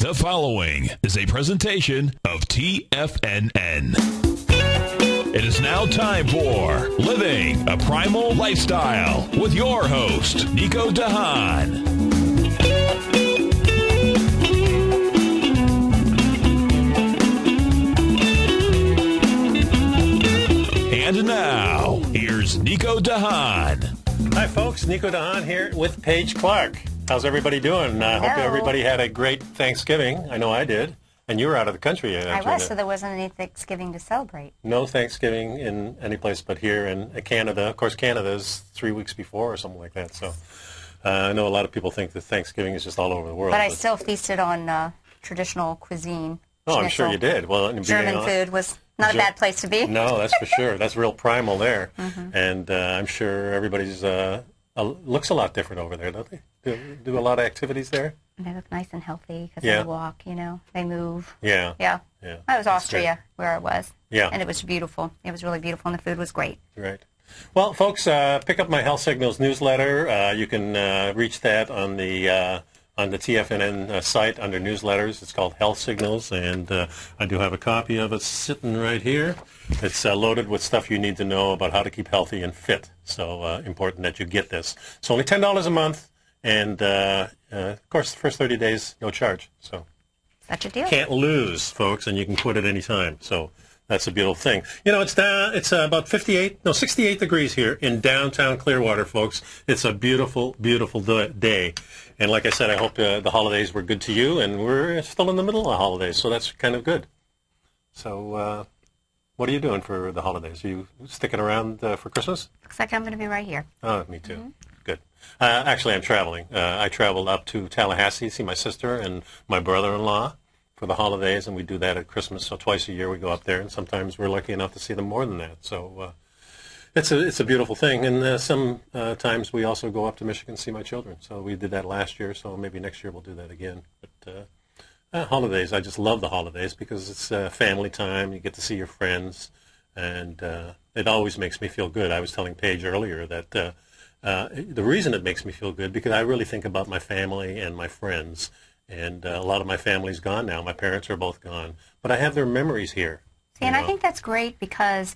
The following is a presentation of TFNN. It is now time for Living a Primal Lifestyle with your host, Nico de Haan. And now, here's Nico de Haan. Hi, folks. Nico de Haan here with Paige Clarke. How's everybody doing? I hope everybody had a great Thanksgiving. I know I did. And you were out of the country. I was, so there wasn't any Thanksgiving to celebrate. No Thanksgiving in any place but here in Canada. Of course, Canada is 3 weeks before or something like that. So I know a lot of people think that Thanksgiving is just all over the world. But I still feasted on traditional cuisine. Oh, I'm sure you did. Well, German food was not a bad place to be. No, that's for sure. That's real primal there. And I'm sure everybody's looks a lot different over there, don't they? Do a lot of activities there? And they look nice and healthy because they walk, you know, they move. Yeah. That was Austria where I was. Yeah. And it was beautiful. It was really beautiful, and the food was great. Right. Well, folks, pick up my Health Signals newsletter. You can reach that on the TFNN site under newsletters. It's called Health Signals, and I do have a copy of it sitting right here. It's loaded with stuff you need to know about how to keep healthy and fit. So important that you get this. It's only $10 a month, and of course, the first 30 days, no charge. So such a deal. Can't lose, folks, and you can quit at any time. So that's a beautiful thing. You know, it's about 68 degrees here in downtown Clearwater, folks. It's a beautiful, beautiful day. And like I said, I hope the holidays were good to you, and we're still in the middle of the holidays, so that's kind of good. So what are you doing for the holidays? Are you sticking around for Christmas? Looks like I'm going to be right here. Oh, me too. Good. Actually, I'm traveling. I traveled up to Tallahassee to see my sister and my brother-in-law for the holidays, and we do that at Christmas. So twice a year we go up there, and sometimes we're lucky enough to see them more than that. So it's a beautiful thing. And some times we also go up to Michigan to see my children. So we did that last year, so maybe next year we'll do that again. But holidays, I just love the holidays because it's family time. You get to see your friends, and it always makes me feel good. I was telling Paige earlier that the reason it makes me feel good because I really think about my family and my friends. And a lot of my family's gone now. My parents are both gone. But I have their memories here. See, and I think that's great because,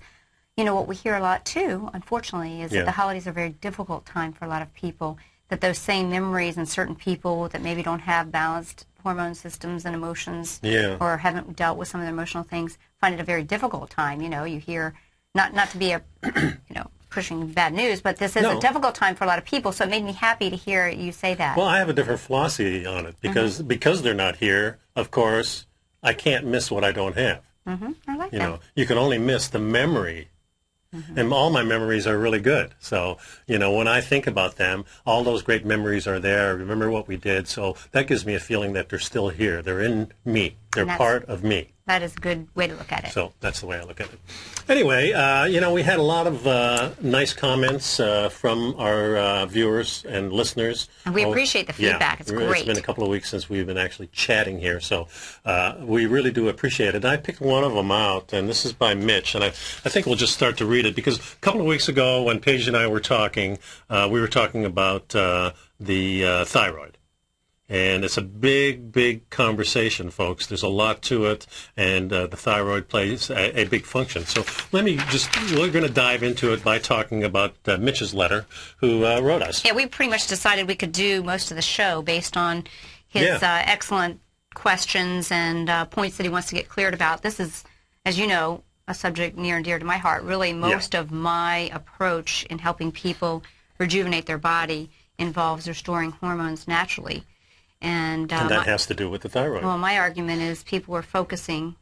you know, what we hear a lot, too, unfortunately, is that the holidays are a very difficult time for a lot of people, that those same memories in certain people that maybe don't have balanced hormone systems and emotions or haven't dealt with some of their emotional things find it a very difficult time. You know, you hear, not to be a, pushing bad news, but this is a difficult time for a lot of people, so it made me happy to hear you say that. Well, I have a different philosophy on it because they're not here, of course, I can't miss what I don't have. I like that. You know, you can only miss the memory. And all my memories are really good. So, you know, when I think about them, all those great memories are there. I remember what we did. So that gives me a feeling that they're still here. They're in me. They're part of me. That is a good way to look at it. So that's the way I look at it. Anyway, you know, we had a lot of nice comments from our viewers and listeners. And we appreciate the feedback. It's great. It's been a couple of weeks since we've been actually chatting here, so we really do appreciate it. And I picked one of them out, and this is by Mitch, and I think we'll just start to read it, because a couple of weeks ago when Paige and I were talking, we were talking about the thyroid. And it's a big, big conversation, folks. There's a lot to it, and the thyroid plays a big function. So we're going to dive into it by talking about Mitch's letter, who wrote us. Yeah, we pretty much decided we could do most of the show based on his excellent questions and points that he wants to get cleared about. This is, as you know, a subject near and dear to my heart. Really, most of my approach in helping people rejuvenate their body involves restoring hormones naturally. And that has to do with the thyroid. Well, my argument is people are focusing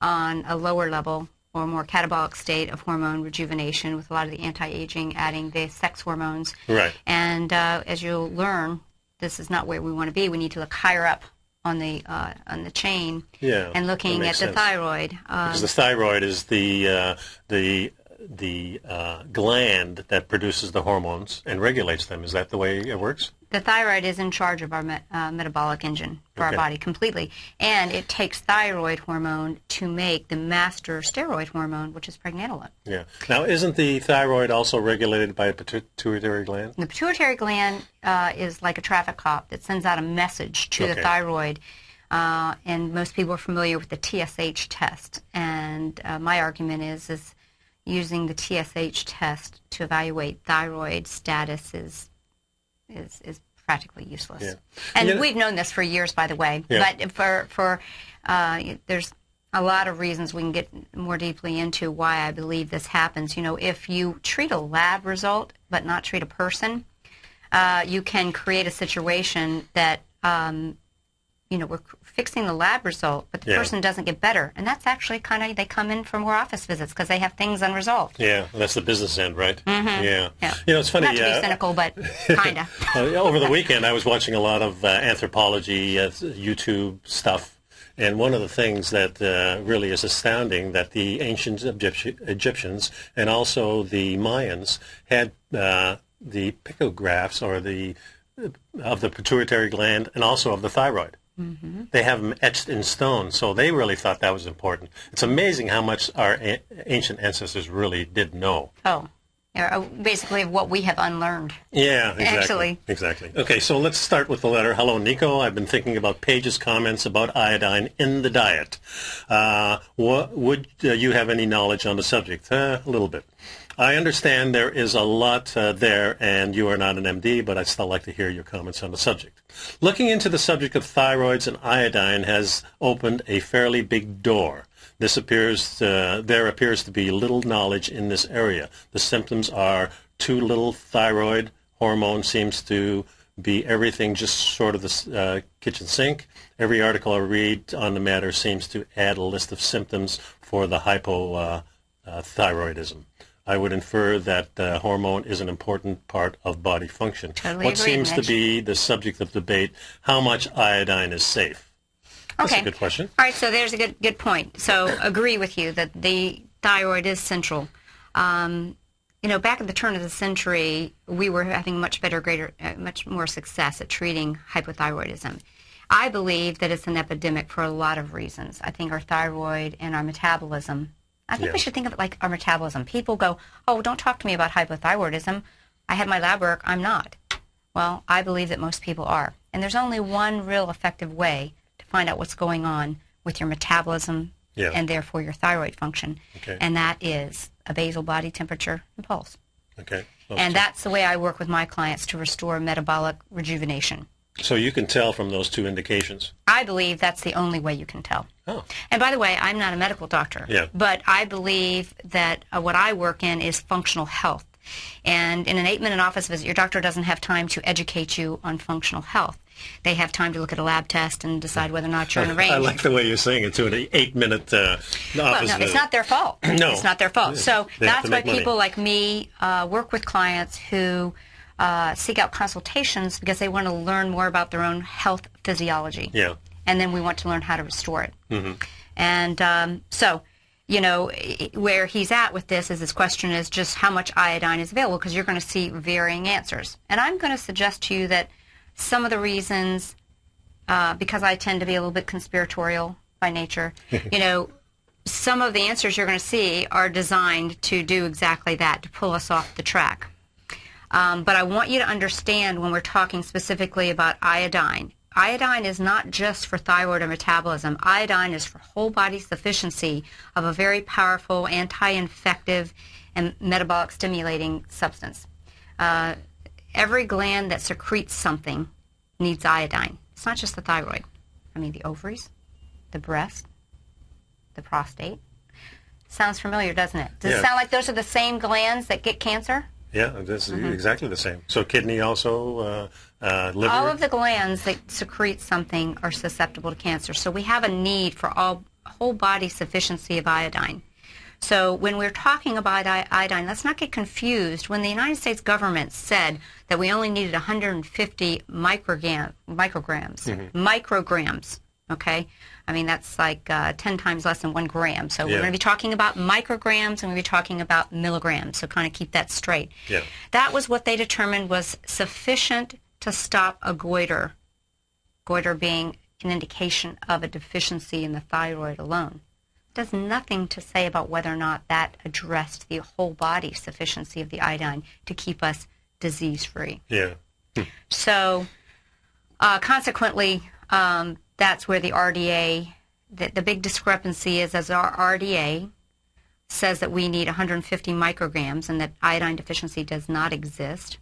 on a lower level or more catabolic state of hormone rejuvenation with a lot of the anti-aging, adding the sex hormones. Right. And as you'll learn, this is not where we want to be. We need to look higher up on the chain and looking at the thyroid. Because the thyroid is the gland that produces the hormones and regulates them. Is that the way it works? The thyroid is in charge of our metabolic engine for our body completely, and it takes thyroid hormone to make the master steroid hormone, which is pregnenolone. Yeah. Now, isn't the thyroid also regulated by a pituitary gland? The pituitary gland is like a traffic cop that sends out a message to the thyroid and most people are familiar with the TSH test. And my argument is using the TSH test to evaluate thyroid status is practically useless. Yeah. And we've known this for years, by the way. Yeah. But there's a lot of reasons we can get more deeply into why I believe this happens. If you treat a lab result but not treat a person, you can create a situation that we're fixing the lab result, but the person doesn't get better. And that's actually they come in for more office visits because they have things unresolved. Yeah, that's the business end, right? Mm-hmm. Yeah. It's funny. Not to be cynical, but kind of. Over the weekend, I was watching a lot of anthropology, YouTube stuff. And one of the things that really is astounding, that the ancient Egyptians and also the Mayans had the picographs of the pituitary gland and also of the thyroid. Mm-hmm. They have them etched in stone, so they really thought that was important. It's amazing how much our ancient ancestors really did know. Oh, basically of what we have unlearned. Yeah, exactly. Actually. Exactly. Okay, so let's start with the letter. Hello, Nico. I've been thinking about Paige's comments about iodine in the diet. Would you have any knowledge on the subject? A little bit. I understand there is a lot there, and you are not an MD, but I'd still like to hear your comments on the subject. Looking into the subject of thyroids and iodine has opened a fairly big door. There appears to be little knowledge in this area. The symptoms are too little thyroid hormone seems to be everything just sort of the kitchen sink. Every article I read on the matter seems to add a list of symptoms for the hypothyroidism. I would infer that hormone is an important part of body function. Totally what agree, seems Mitch. to be the subject of debate, how much iodine is safe? That's a good question. All right, so there's a good point. So agree with you that the thyroid is central. Back at the turn of the century, we were having much more success at treating hypothyroidism. I believe that it's an epidemic for a lot of reasons. I think our thyroid and our metabolism, I think we should think of it like our metabolism. People go, oh, don't talk to me about hypothyroidism. I had my lab work. I'm not. Well, I believe that most people are. And there's only one real effective way to find out what's going on with your metabolism and therefore your thyroid function. Okay. And that is a basal body temperature and pulse. Okay. And that's the way I work with my clients to restore metabolic rejuvenation. So you can tell from those two indications. I believe that's the only way you can tell. Oh. And by the way, I'm not a medical doctor, but I believe that what I work in is functional health. And in an 8-minute office visit, your doctor doesn't have time to educate you on functional health. They have time to look at a lab test and decide whether or not you're in a range. I like the way you're saying it, to an 8-minute office visit. It's not their fault. No. It's not their fault. So that's why people money. like me work with clients who seek out consultations because they want to learn more about their own health physiology. Yeah. And then we want to learn how to restore it. Mm-hmm. And where he's at with this is his question is just how much iodine is available, because you're going to see varying answers. And I'm going to suggest to you that some of the reasons, because I tend to be a little bit conspiratorial by nature, some of the answers you're going to see are designed to do exactly that, to pull us off the track. But I want you to understand when we're talking specifically about iodine, iodine is not just for thyroid or metabolism. Iodine is for whole body sufficiency of a very powerful anti-infective and metabolic stimulating substance. Every gland that secretes something needs iodine. It's not just the thyroid. I mean, the ovaries, the breast, the prostate. Sounds familiar, doesn't it? Does it sound like those are the same glands that get cancer? Yeah, that's exactly the same. So kidney also, liver? All of the glands that secrete something are susceptible to cancer. So we have a need for whole body sufficiency of iodine. So when we're talking about iodine, let's not get confused. When the United States government said that we only needed 150 micrograms, okay? I mean, that's like 10 times less than 1 gram. So we're going to be talking about micrograms and we're going to be talking about milligrams. So kind of keep that straight. Yeah. That was what they determined was sufficient to stop a goiter. Goiter being an indication of a deficiency in the thyroid alone. Does nothing to say about whether or not that addressed the whole body sufficiency of the iodine to keep us disease-free. Yeah. So consequently, that's where the RDA, the big discrepancy is, as our RDA says that we need 150 micrograms and that iodine deficiency does not exist,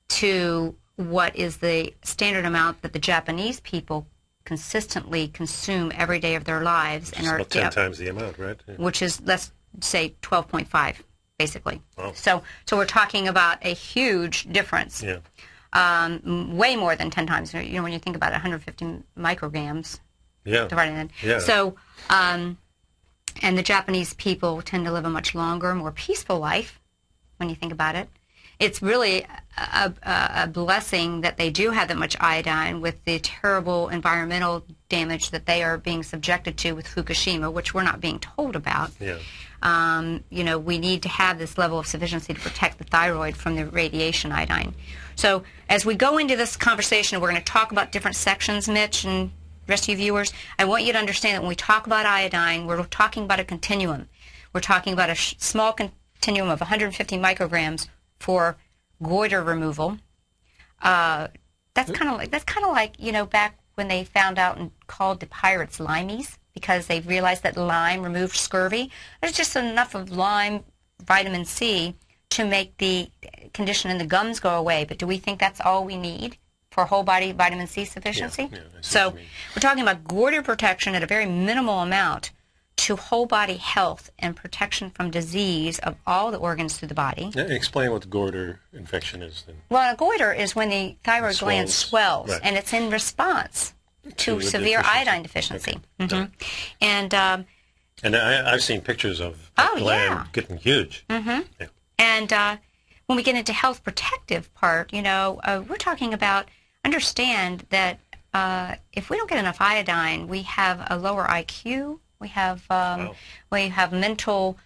to what is the standard amount that the Japanese people consistently consume every day of their lives. And are about 10 times the amount, right? Yeah. Which is, let's say, 12.5, basically. Wow. So we're talking about a huge difference. Yeah. Way more than 10 times. You know, when you think about it, 150 micrograms. Yeah. Divided in. Yeah. So, and the Japanese people tend to live a much longer, more peaceful life, when you think about it. It's really a blessing that they do have that much iodine with the terrible environmental damage that they are being subjected to with Fukushima, which we're not being told about. Yeah. You know, we need to have this level of sufficiency to protect the thyroid from the radiation iodine. So as we go into this conversation, we're going to talk about different sections, Mitch, and the rest of you viewers. I want you to understand that when we talk about iodine, we're talking about a continuum. We're talking about a small continuum of 150 micrograms for goiter removal. That's kind of like, you know, back when they found out and called the pirates limeys, because they realized that lime removed scurvy. There's just enough of lime, vitamin C, to make the condition in the gums go away. But do we think that's all we need for whole body vitamin C sufficiency? Yeah, so we're talking about goiter protection at a very minimal amount to whole body health and protection from disease of all the organs through the body. Explain what the goiter infection is then. Well, a goiter is when the thyroid gland swells, right, and it's in response to severe iodine deficiency. Okay. Mm-hmm. And I've seen pictures of the gland getting huge. Mm-hmm. Yeah. And when we get into health protective part, you know, we're talking about, understand that if we don't get enough iodine, we have a lower IQ. We have mental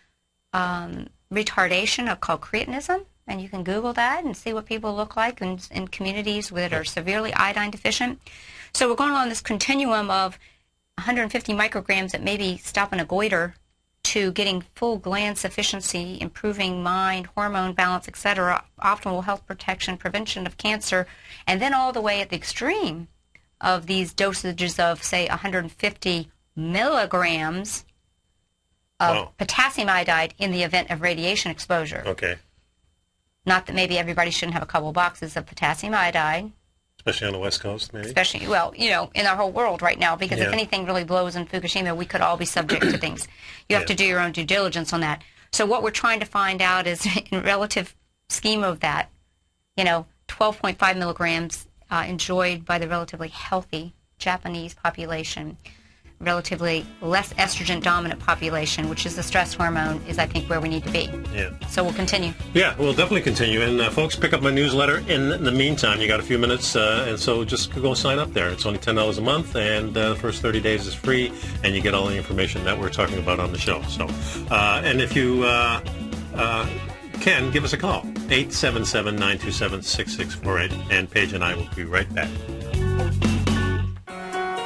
retardation called cretinism, and you can Google that and see what people look like in communities that are severely iodine deficient. So we're going along this continuum of 150 micrograms that maybe stopping a goiter to getting full gland sufficiency, improving mind, hormone balance, etc., optimal health protection, prevention of cancer, and then all the way at the extreme of these dosages of, say, 150 milligrams of potassium iodide in the event of radiation exposure. Okay. Not that maybe everybody shouldn't have a couple boxes of potassium iodide. Especially on the West Coast, maybe? Especially, well, you know, in our whole world right now, because if anything really blows in Fukushima, we could all be subject to things. You have to do your own due diligence on that. So what we're trying to find out is, in relative scheme of that, you know, 12.5 milligrams enjoyed by the relatively healthy Japanese population, relatively less estrogen-dominant population, which is the stress hormone, is, I think, where we need to be. Yeah. So we'll continue. Yeah, we'll definitely continue. And, folks, pick up my newsletter in the meantime. You got a few minutes, and so just go sign up there. It's only $10 a month, and the first 30 days is free, and you get all the information that we're talking about on the show. So, and if you can, give us a call, 877-927-6648, and Paige and I will be right back.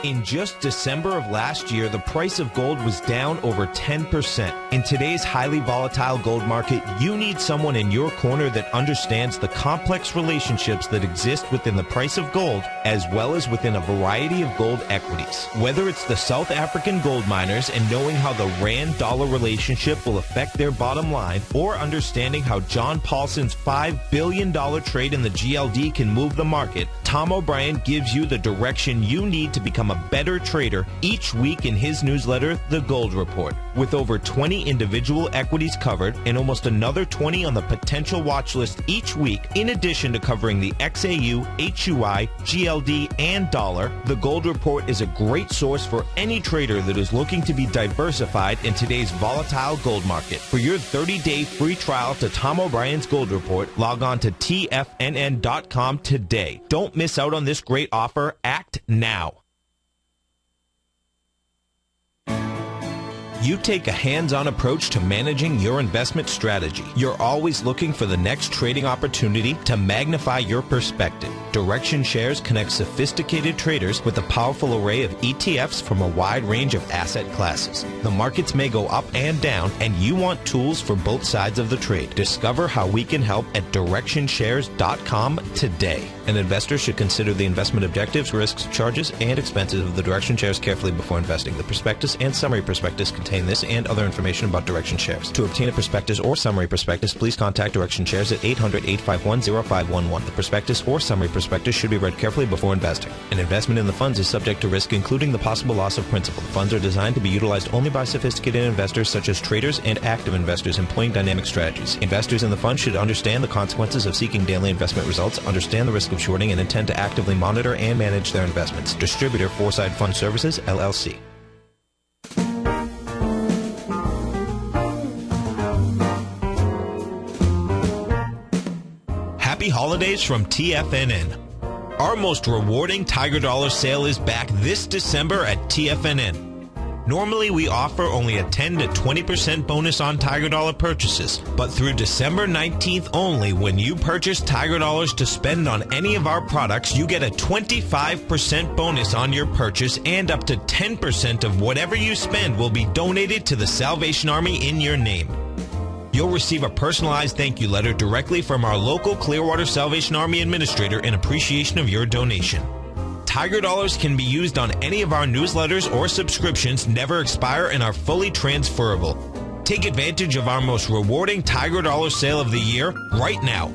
In just December of last year, the price of gold was down over 10%. In today's highly volatile gold market, you need someone in your corner that understands the complex relationships that exist within the price of gold, as well as within a variety of gold equities. Whether it's the South African gold miners and knowing how the rand-dollar relationship will affect their bottom line, or understanding how John Paulson's $5 billion trade in the GLD can move the market, Tom O'Brien gives you the direction you need to become a better trader each week in his newsletter, The Gold Report. With over 20 individual equities covered and almost another 20 on the potential watch list each week, in addition to covering the XAU, HUI, GLD, and dollar, The Gold Report is a great source for any trader that is looking to be diversified in today's volatile gold market. For your 30-day free trial to Tom O'Brien's Gold Report, log on to TFNN.com today. Don't miss out on this great offer. Act now. You take a hands-on approach to managing your investment strategy. You're always looking for the next trading opportunity to magnify your perspective. Direction Shares connects sophisticated traders with a powerful array of ETFs from a wide range of asset classes. The markets may go up and down, and you want tools for both sides of the trade. Discover how we can help at DirectionShares.com today. An investor should consider the investment objectives, risks, charges, and expenses of the Direction shares carefully before investing. The prospectus and summary prospectus contain this and other information about Direction shares. To obtain a prospectus or summary prospectus, please contact Direction shares at 800-851-0511. The prospectus or summary prospectus should be read carefully before investing. An investment in the funds is subject to risk, including the possible loss of principal. The funds are designed to be utilized only by sophisticated investors such as traders and active investors employing dynamic strategies. Investors in the fund should understand the consequences of seeking daily investment results, understand the risk of shorting, and intend to actively monitor and manage their investments. Distributor Foreside Fund Services, LLC. Happy holidays from TFNN. Our most rewarding Tiger Dollar sale is back this December at TFNN. Normally, we offer only a 10 to 20% bonus on Tiger Dollar purchases, but through December 19th only, when you purchase Tiger Dollars to spend on any of our products, you get a 25% bonus on your purchase, and up to 10% of whatever you spend will be donated to the Salvation Army in your name. You'll receive a personalized thank you letter directly from our local Clearwater Salvation Army administrator in appreciation of your donation. Tiger Dollars can be used on any of our newsletters or subscriptions, never expire, and are fully transferable. Take advantage of our most rewarding Tiger Dollar sale of the year right now.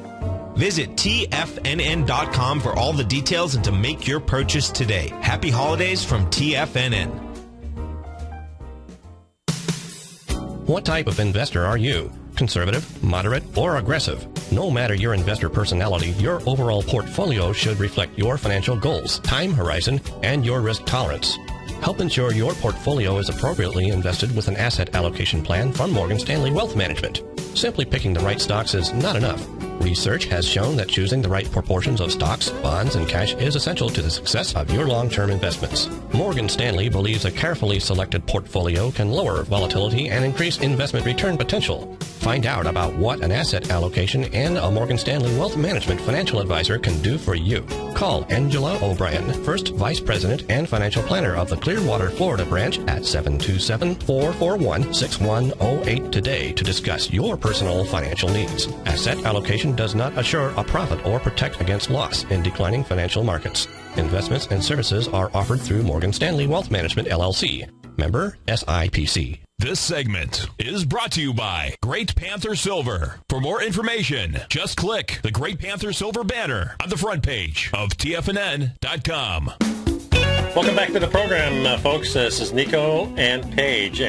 Visit TFNN.com for all the details and to make your purchase today. Happy holidays from TFNN. What type of investor are you? Conservative, moderate, or aggressive? No matter your investor personality, your overall portfolio should reflect your financial goals, time horizon, and your risk tolerance. Help ensure your portfolio is appropriately invested with an asset allocation plan from Morgan Stanley Wealth Management. Simply picking the right stocks is not enough. Research has shown that choosing the right proportions of stocks, bonds, and cash is essential to the success of your long-term investments. Morgan Stanley believes a carefully selected portfolio can lower volatility and increase investment return potential. Find out about what an asset allocation and a Morgan Stanley Wealth Management financial advisor can do for you. Call Angela O'Brien, First Vice President and Financial Planner of the Clearwater, Florida branch at 727-441-6108 today to discuss your personal financial needs. Asset allocation does not assure a profit or protect against loss in declining financial markets. Investments and services are offered through Morgan Stanley Wealth Management, LLC. Member SIPC. This segment is brought to you by Great Panther Silver. For more information, just click the Great Panther Silver banner on the front page of TFNN.com. Welcome back to the program, folks. This is Nico and Paige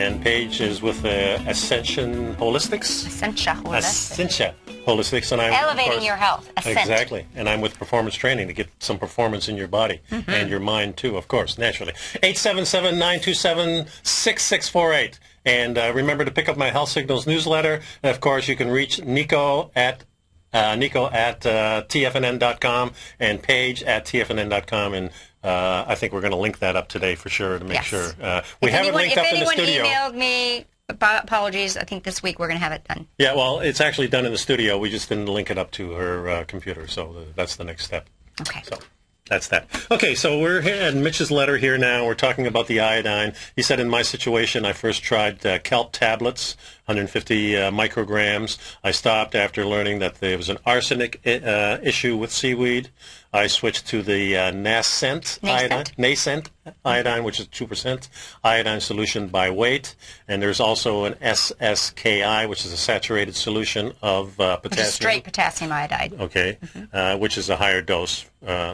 is with Ascentia Holistics. Ascentia Holistics. Ascentia Holistics, and I'm elevating your health. Ascent. Exactly, and I'm with performance training to get some performance in your body and your mind too, of course, naturally. 877-927-6648, and remember to pick up my Health Signals newsletter. And of course, you can reach Nico at TFNN.com and Paige at TFNN.com, and I think we're going to link that up today for sure to make sure. We haven't linked up in the studio. If anyone emailed me, apologies, I think this week we're going to have it done. Yeah, well, it's actually done in the studio. We just didn't link it up to her computer, so that's the next step. Okay. So that's that. Okay, so we're here at Mitch's letter here now. We're talking about the iodine. He said, in my situation, I first tried kelp tablets, 150 micrograms. I stopped after learning that there was an arsenic issue with seaweed. I switched to the nascent iodine, which is 2% iodine solution by weight. And there's also an SSKI, which is a saturated solution of potassium. Which is straight potassium iodide. Okay, which is a higher dose. Now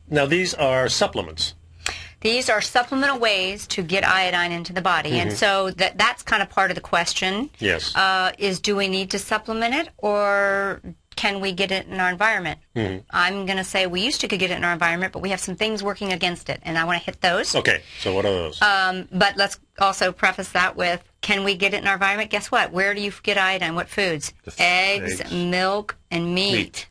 these are supplements. These are supplemental ways to get iodine into the body. And so that's kind of part of the question. Yes. Is do we need to supplement it, or can we get it in our environment? I'm going to say we used to could get it in our environment, but we have some things working against it, and I want to hit those. Okay, so what are those? But let's also preface that with, can we get it in our environment? Guess what? Where do you get iodine? What foods? Eggs, milk, and meat.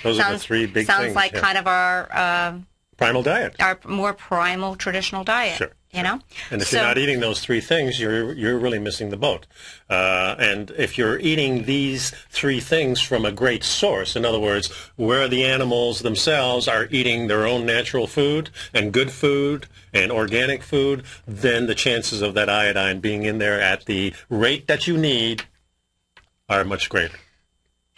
Those are the three big things. Sounds like kind of our primal diet. Our more primal traditional diet. Sure. You know? And if you're not eating those three things, you're really missing the boat. And if you're eating these three things from a great source, in other words, where the animals themselves are eating their own natural food and good food and organic food, then the chances of that iodine being in there at the rate that you need are much greater.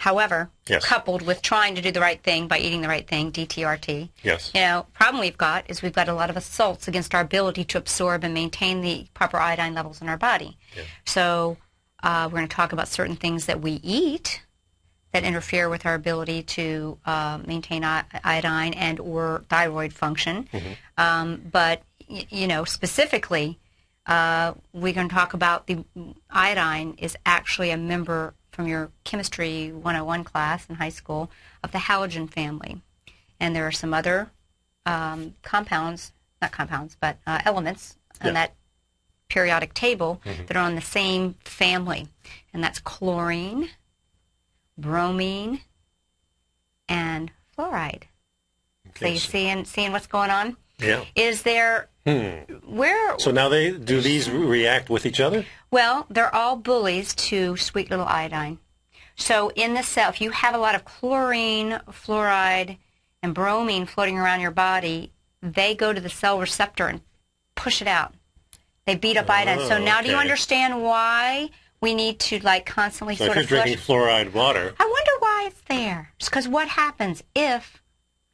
However, Yes. coupled with trying to do the right thing by eating the right thing, DTRT. Yes. Problem we've got is we've got a lot of assaults against our ability to absorb and maintain the proper iodine levels in our body. Yeah. So we're going to talk about certain things that we eat that interfere with our ability to maintain iodine and or thyroid function. But, specifically, we're going to talk about the iodine is actually a member from your Chemistry 101 class in high school of the halogen family. And there are some other elements in that periodic table that are on the same family. And that's chlorine, bromine, and fluoride. Okay, So you seeing what's going on? Yeah. Is there where? So now do these react with each other? Well, they're all bullies to sweet little iodine. So in the cell, if you have a lot of chlorine, fluoride, and bromine floating around your body, they go to the cell receptor and push it out. They beat up iodine. So now do you understand why we need to constantly so sort of if you're drinking fluoride water. I wonder why it's there. It's because what happens if...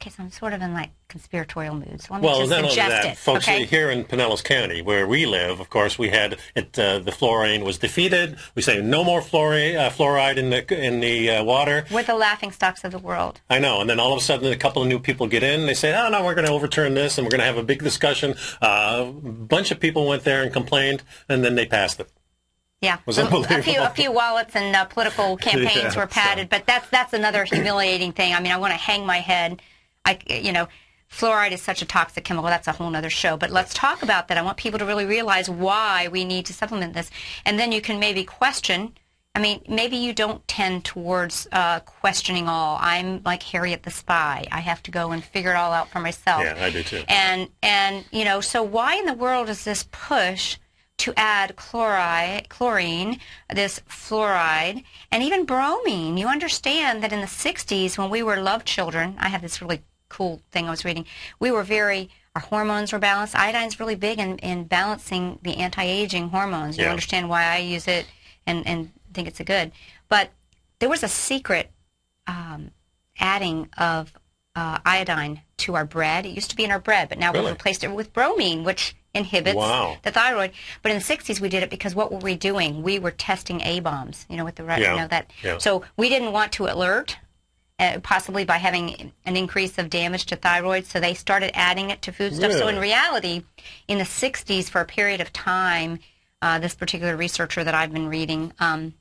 Okay, so I'm sort of in conspiratorial mood. So let me just suggest it. Folks, here in Pinellas County, where we live, of course, we had it. The fluorine was defeated. We say no more fluoride in the water. We're the laughing stocks of the world. I know, and then all of a sudden, a couple of new people get in. And they say, "Oh no, we're going to overturn this, and we're going to have a big discussion." A bunch of people went there and complained, and then they passed it. Yeah, was unbelievable. A few wallets and political campaigns were padded, but that's another humiliating thing. I mean, I want to hang my head. Fluoride is such a toxic chemical. That's a whole other show. But let's talk about that. I want people to really realize why we need to supplement this. And then you can maybe question. I mean, maybe you don't tend towards questioning all. I'm like Harriet the Spy. I have to go and figure it all out for myself. Yeah, I do too. And so why in the world is this push to add chlorine, this fluoride, and even bromine? You understand that in the 60s when we were love children, I had this really cool thing I was reading, our hormones were balanced. Iodine's really big in balancing the anti-aging hormones. You understand why I use it and think it's a good. But there was a secret adding of iodine to our bread. It used to be in our bread, but now we've replaced it with bromine, which inhibits the thyroid. But in the 60s we did it because what were we doing? We were testing A-bombs, with the So we didn't want to alert, possibly by having an increase of damage to thyroid, so they started adding it to food stuff. So in reality, in the 60s, for a period of time, this particular researcher that I've been reading, one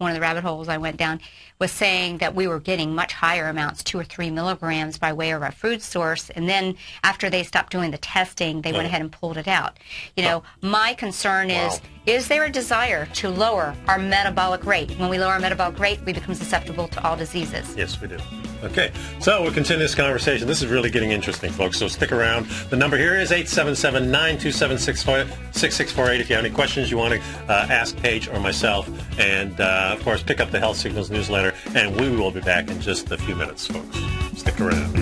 of the rabbit holes I went down, was saying that we were getting much higher amounts, 2 or 3 milligrams by way of our food source. And then after they stopped doing the testing, they went ahead and pulled it out. My concern is there a desire to lower our metabolic rate? When we lower our metabolic rate, we become susceptible to all diseases. Yes, we do. Okay, so we'll continue this conversation. This is really getting interesting, folks, so stick around. The number here is 877-927-6648 if you have any questions you want to ask Paige or myself. And, of course, pick up the Health Signals newsletter, and we will be back in just a few minutes, folks. Stick around.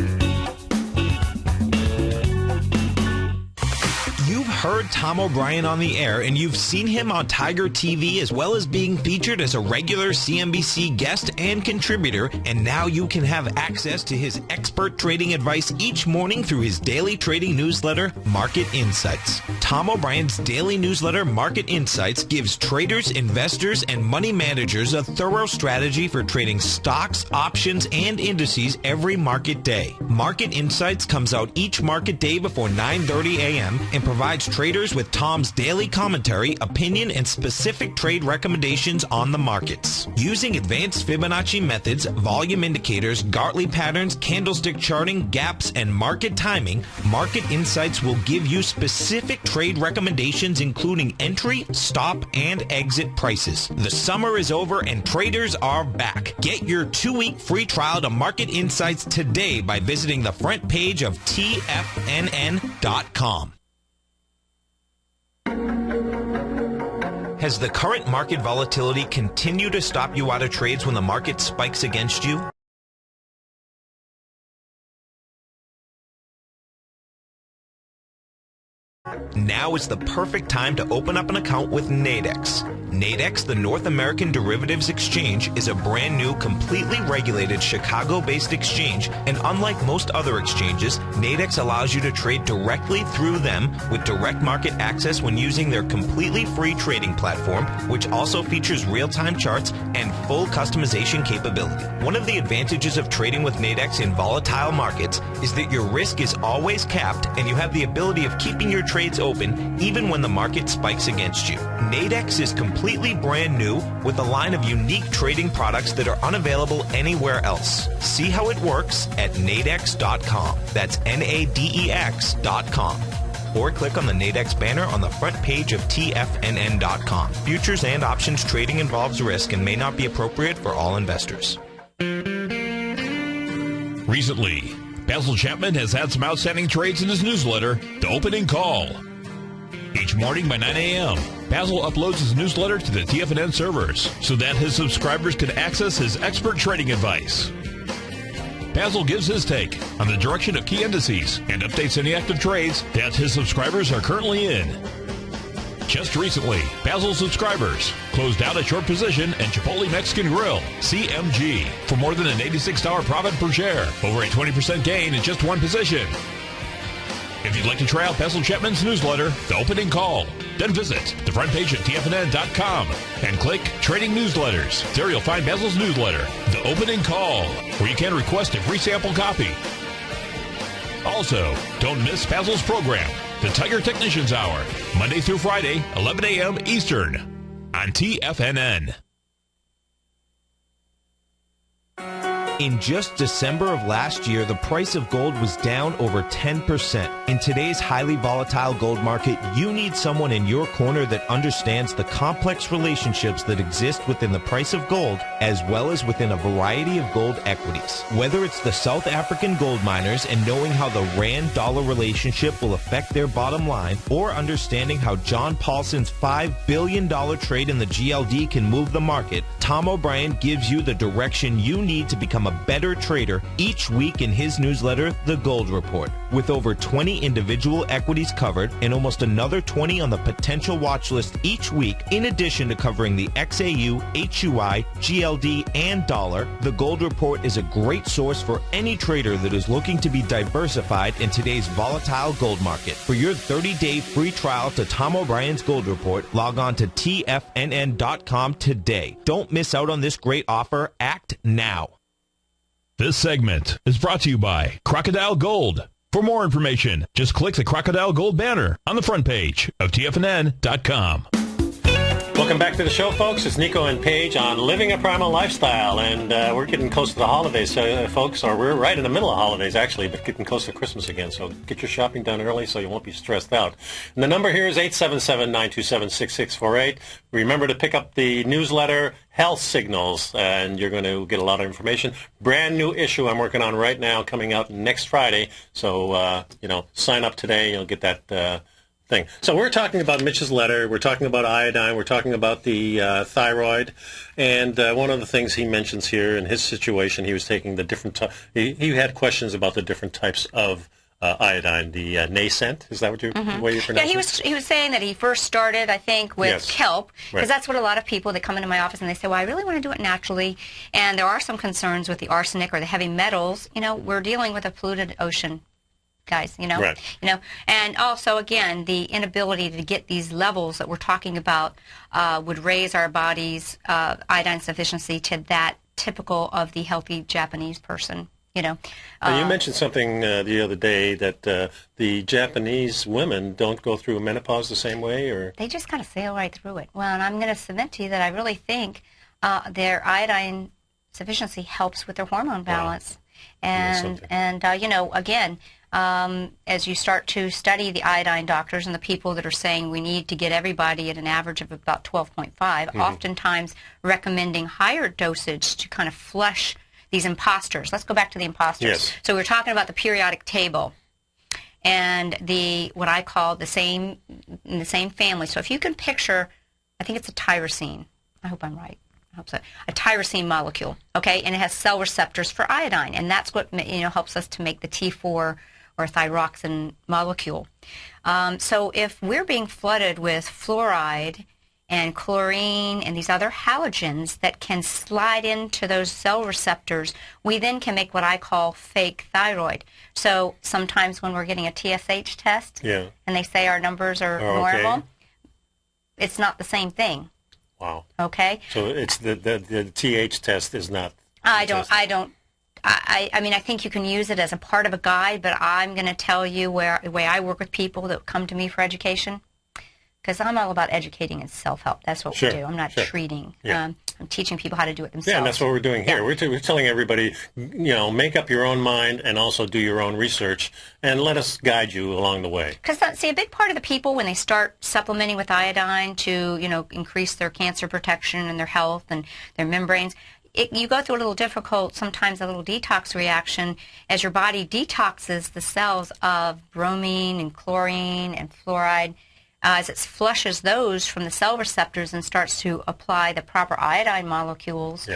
You've heard Tom O'Brien on the air, and you've seen him on Tiger TV, as well as being featured as a regular CNBC guest and contributor, and now you can have access to his expert trading advice each morning through his daily trading newsletter, Market Insights. Tom O'Brien's daily newsletter, Market Insights, gives traders, investors, and money managers a thorough strategy for trading stocks, options, and indices every market day. Market Insights comes out each market day before 9:30 a.m. and provides traders with Tom's daily commentary, opinion, and specific trade recommendations on the markets. Using advanced Fibonacci methods, volume indicators, Gartley patterns, candlestick charting, gaps, and market timing, Market Insights will give you specific trade recommendations including entry, stop, and exit prices. The summer is over and traders are back. Get your 2-week free trial to Market Insights today by visiting the front page of TFNN.com. Has the current market volatility continued to stop you out of trades when the market spikes against you? Now is the perfect time to open up an account with Nadex. Nadex, the North American Derivatives Exchange, is a brand new, completely regulated Chicago-based exchange, and unlike most other exchanges, Nadex allows you to trade directly through them with direct market access when using their completely free trading platform, which also features real-time charts and full customization capability. One of the advantages of trading with Nadex in volatile markets is that your risk is always capped and you have the ability of keeping your trades open even when the market spikes against you. Nadex is completely brand new with a line of unique trading products that are unavailable anywhere else. See how it works at nadex.com. That's Nadex.com. Or click on the Nadex banner on the front page of TFNN.com. Futures and options trading involves risk and may not be appropriate for all investors. Recently, Basil Chapman has had some outstanding trades in his newsletter, The Opening Call. Each morning by 9 a.m., Basil uploads his newsletter to the TFNN servers so that his subscribers can access his expert trading advice. Basil gives his take on the direction of key indices and updates any active trades that his subscribers are currently in. Just recently, Basil's subscribers closed out a short position in Chipotle Mexican Grill, CMG, for more than an $86 profit per share, over a 20% gain in just one position. If you'd like to try out Basil Chapman's newsletter, The Opening Call, then visit the front page of TFNN.com and click Trading Newsletters. There you'll find Basil's newsletter, The Opening Call, where you can request a free sample copy. Also, don't miss Basil's program, The Tiger Technicians Hour, Monday through Friday, 11 a.m. Eastern, on TFNN. In just December of last year, the price of gold was down over 10%. In today's highly volatile gold market, you need someone in your corner that understands the complex relationships that exist within the price of gold, as well as within a variety of gold equities. Whether it's the South African gold miners and knowing how the Rand-dollar relationship will affect their bottom line, or understanding how John Paulson's $5 billion trade in the GLD can move the market, Tom O'Brien gives you the direction you need to become a better trader each week in his newsletter, The Gold Report. With over 20 individual equities covered and almost another 20 on the potential watch list each week, in addition to covering the XAU, HUI, GLD, and dollar, The Gold Report is a great source for any trader that is looking to be diversified in today's volatile gold market. For your 30-day free trial to Tom O'Brien's Gold Report, log on to TFNN.com today. Don't miss out on this great offer. Act now. This segment is brought to you by Crocodile Gold. For more information, just click the Crocodile Gold banner on the front page of TFNN.com. Welcome back to the show, folks. It's Nico and Paige on Living a Primal Lifestyle, and we're getting close to the holidays, folks, or we're right in the middle of holidays, actually, but getting close to Christmas again, so get your shopping done early so you won't be stressed out. And the number here is 877-927-6648. Remember to pick up the newsletter, Health Signals, and you're going to get a lot of information. Brand new issue I'm working on right now, coming out next Friday, so, sign up today, you'll get that thing. So we're talking about Mitch's letter, we're talking about iodine, we're talking about the thyroid, and one of the things he mentions here in his situation, he was taking the different, he had questions about the different types of iodine, the nascent, is that what the way you pronounce it? He was saying that he first started, I think, with kelp, because that's what a lot of people, they come into my office and they say, well, I really want to do it naturally, and there are some concerns with the arsenic or the heavy metals. We're dealing with a polluted ocean, guys, and also, again, the inability to get these levels that we're talking about would raise our body's iodine sufficiency to that typical of the healthy Japanese person, you mentioned something the other day that the Japanese women don't go through menopause the same way, or they just kind of sail right through it. Well, and I'm going to submit to you that I really think their iodine sufficiency helps with their hormone balance. Wow. And again, as you start to study the iodine doctors and the people that are saying we need to get everybody at an average of about 12.5, oftentimes recommending higher dosage to kind of flush these imposters. Let's go back to the imposters. Yes. So we're talking about the periodic table and what I call in the same family. So if you can picture, I think it's a tyrosine. I hope I'm right. I hope so. A tyrosine molecule, okay, and it has cell receptors for iodine, and that's what helps us to make the T4 or or thyroxine molecule. So if we're being flooded with fluoride and chlorine and these other halogens that can slide into those cell receptors, we then can make what I call fake thyroid. So sometimes when we're getting a TSH test and they say our numbers are normal, it's not the same thing. Wow. Okay? So it's the TH test is not... I mean, I think you can use it as a part of a guide, but I'm going to tell you the way I work with people that come to me for education, because I'm all about educating and self-help. That's what we do. I'm not treating. I'm teaching people how to do it themselves. Yeah, and that's what we're doing here. We're telling everybody, make up your own mind and also do your own research, and let us guide you along the way. Because, see, a big part of the people, when they start supplementing with iodine to, increase their cancer protection and their health and their membranes, you go through a little difficult, sometimes a little detox reaction as your body detoxes the cells of bromine and chlorine and fluoride, as it flushes those from the cell receptors and starts to apply the proper iodine molecules.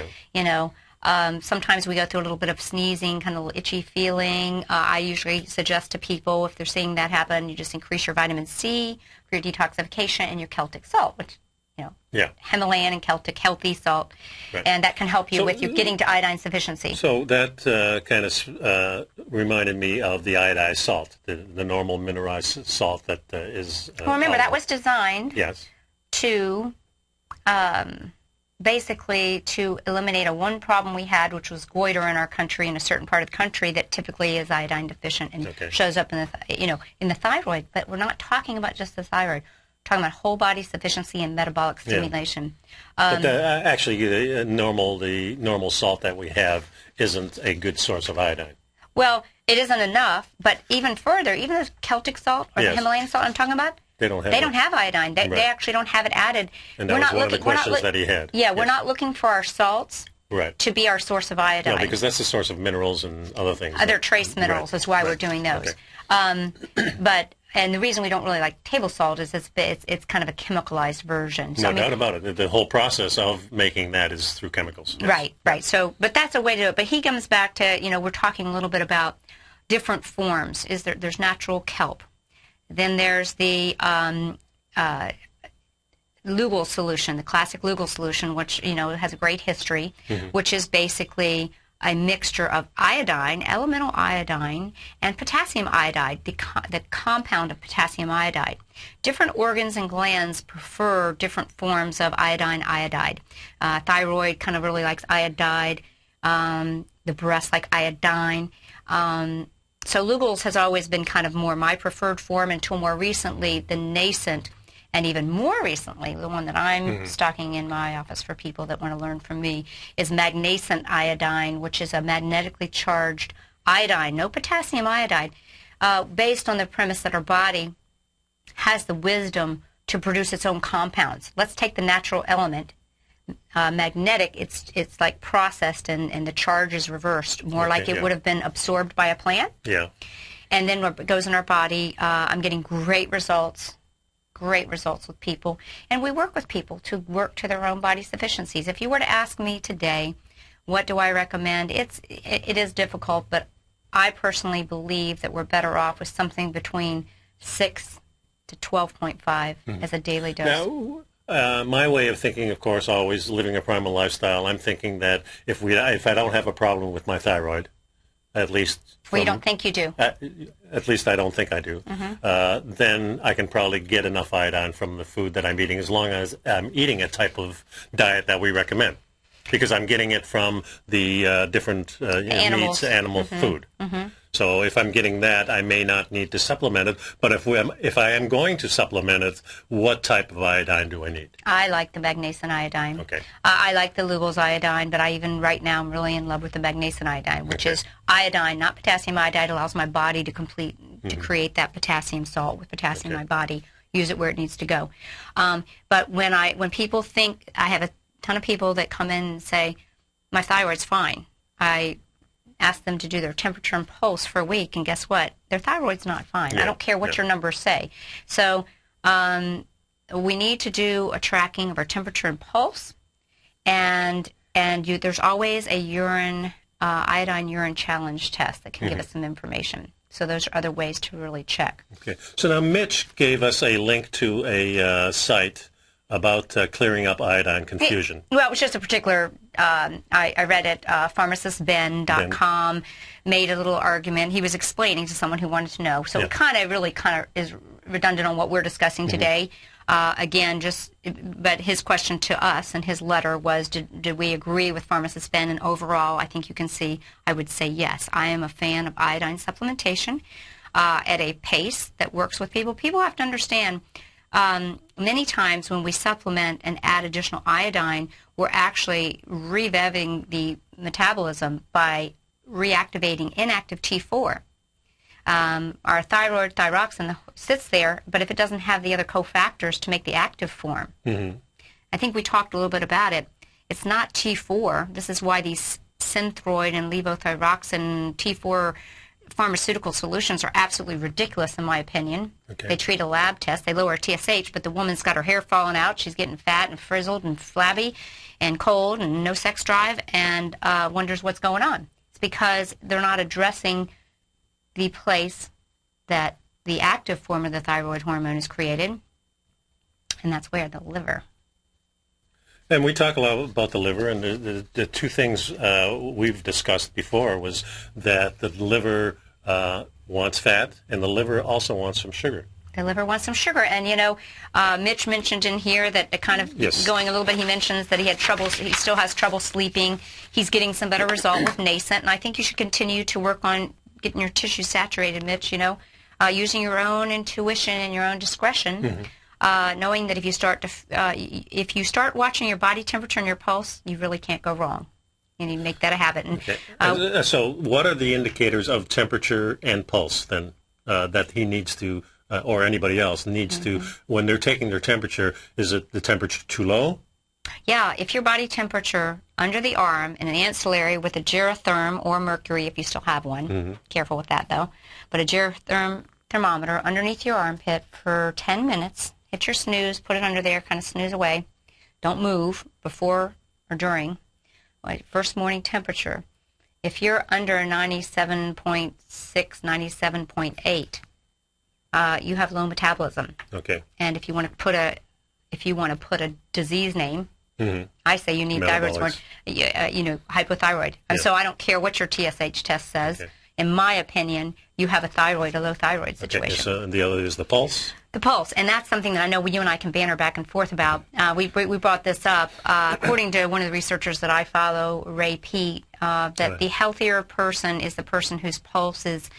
Sometimes we go through a little bit of sneezing, kind of itchy feeling. I usually suggest to people, if they're seeing that happen, you just increase your vitamin C for your detoxification and your Celtic salt, which Himalayan and Celtic healthy salt, and that can help you with your getting to iodine sufficiency. So that kind of reminded me of the iodized salt, the normal mineralized salt that is... well, remember, that was designed to basically to eliminate one problem we had, which was goiter in our country, in a certain part of the country that typically is iodine deficient and shows up in the in the thyroid. But we're not talking about just the thyroid. Talking about whole body sufficiency and metabolic stimulation. But actually, the normal salt that we have isn't a good source of iodine. Well, it isn't enough, but even further, even the Celtic salt or the Himalayan salt I'm talking about, they don't have iodine. They actually don't have it added. And that was one of the questions that he had. Yeah, we're not looking for our salts to be our source of iodine. No, because that's the source of minerals and other things. Other trace minerals is why we're doing those. Okay. And the reason we don't really like table salt is it's kind of a chemicalized version. So, no doubt about it. The whole process of making that is through chemicals. Yes. Right. So, but that's a way to do it. But he comes back to, we're talking a little bit about different forms. There's natural kelp. Then there's the Lugol solution, the classic Lugol solution, which, has a great history, which is basically a mixture of iodine, elemental iodine, and potassium iodide, the compound of potassium iodide. Different organs and glands prefer different forms of iodide. Thyroid kind of really likes iodide. The breast like iodine. So Lugol's has always been kind of more my preferred form until more recently the nascent, and even more recently, the one that I'm stocking in my office for people that want to learn from me, is magnesium iodine, which is a magnetically charged iodine, no potassium iodide, based on the premise that our body has the wisdom to produce its own compounds. Let's take the natural element, magnetic, it's like processed and the charge is reversed, more like it would have been absorbed by a plant. Yeah. And then when it goes in our body, I'm getting great results with people, and we work with people to work to their own body sufficiencies. If you were to ask me today, what do I recommend? It is difficult, but I personally believe that we're better off with something between 6 to 12.5 as a daily dose. Now, my way of thinking, of course, always living a primal lifestyle, I'm thinking that if I don't have a problem with my thyroid, at least... Well, you don't think you do. At least I don't think I do. Then I can probably get enough iodine from the food that I'm eating, as long as I'm eating a type of diet that we recommend. Because I'm getting it from the different meats, animal food. So if I'm getting that, I may not need to supplement it. But if I am going to supplement it, what type of iodine do I need? I like the magnesium iodine. Okay. I like the Lugol's iodine, but right now I'm really in love with the magnesium iodine, which is iodine, not potassium iodide. Allows my body to create that potassium salt with potassium in my body. Use it where it needs to go. But when people think, I have a ton of people that come in and say, my thyroid's fine. I ask them to do their temperature and pulse for a week, and guess what? Their thyroid's not fine. I don't care what your numbers say. So we need to do a tracking of our temperature and pulse, and there's always a iodine urine challenge test that can give us some information. So those are other ways to really check. Okay. So now Mitch gave us a link to a site about clearing up iodine confusion. Well, it was just a particular, I read it, pharmacistben.com made a little argument. He was explaining to someone who wanted to know. So it kind of is redundant on what we're discussing today. Again, but his question to us and his letter was, did we agree with Pharmacist Ben? And overall, I think you can see, I would say yes. I am a fan of iodine supplementation at a pace that works with people. People have to understand, many times when we supplement and add additional iodine, we're actually reviving the metabolism by reactivating inactive T4. Our thyroid, thyroxine sits there, but if it doesn't have the other cofactors to make the active form, I think we talked a little bit about it. It's not T4. This is why these Synthroid and levothyroxine T4 pharmaceutical solutions are absolutely ridiculous, in my opinion. Okay. They treat a lab test. They lower TSH, but the woman's got her hair falling out. She's getting fat and frizzled and flabby and cold and no sex drive and wonders what's going on. It's because they're not addressing the place that the active form of the thyroid hormone is created, and that's where? The liver. And we talk a lot about the liver, and the two things we've discussed before was that the liver wants fat, and the liver also wants some sugar. The liver wants some sugar, and Mitch mentioned in here that kind of going a little bit, he mentions that he still has trouble sleeping. He's getting some better result with Nascent, and I think you should continue to work on getting your tissue saturated, Mitch, using your own intuition and your own discretion, knowing that if you start watching your body temperature and your pulse, you really can't go wrong. You need to make that a habit. And, so what are the indicators of temperature and pulse, then, that he needs to, or anybody else needs to, when they're taking their temperature, is it the temperature too low? Yeah, if your body temperature under the arm in an ancillary with a gerotherm or mercury, if you still have one, careful with that though, but a gerotherm thermometer underneath your armpit for 10 minutes, hit your snooze, put it under there, kind of snooze away, don't move before or during, first morning temperature. If you're under 97.6, 97.8, you have low metabolism. Okay. And if you want to put a disease name, I say you need thyroid hormone, hypothyroid. And so I don't care what your TSH test says. Okay. In my opinion, you have a low thyroid situation. Okay, so the other is the pulse? The pulse, and that's something that I know you and I can banter back and forth about. We brought this up. According to one of the researchers that I follow, Ray Pete, that the healthier person is the person whose pulse is